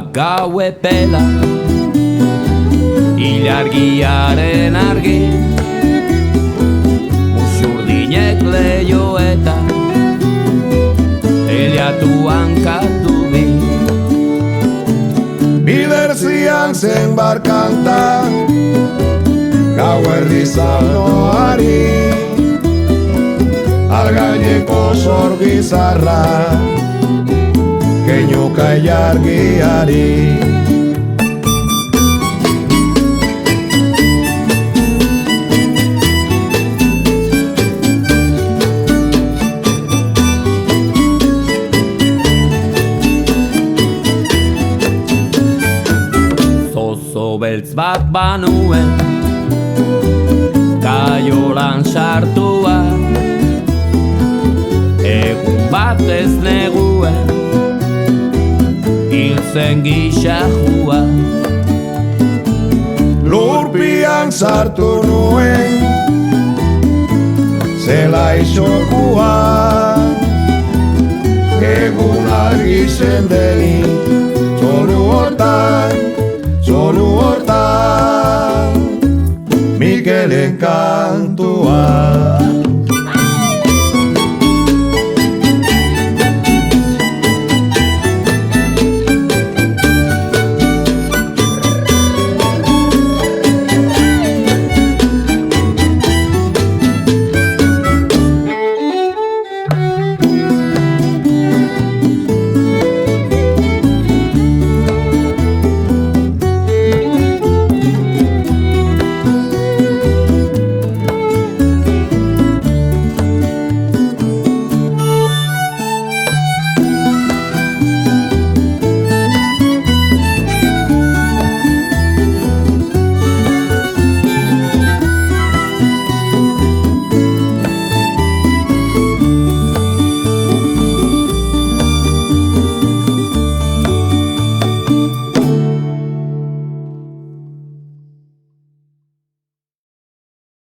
gau epela, ilargiaren argi, usurdinek lehioetan, eliatuan katu bi. Biderzian zen barkantan, gau erdizaldoari, algaineko zorgizarra, keinuka ilargiari. Zozo beltz bat banuen, kaiolan sartua, egun batez neguen, hil zen gixajua. Lurpian sartu nuen, zela isokua, egun argi zen denik,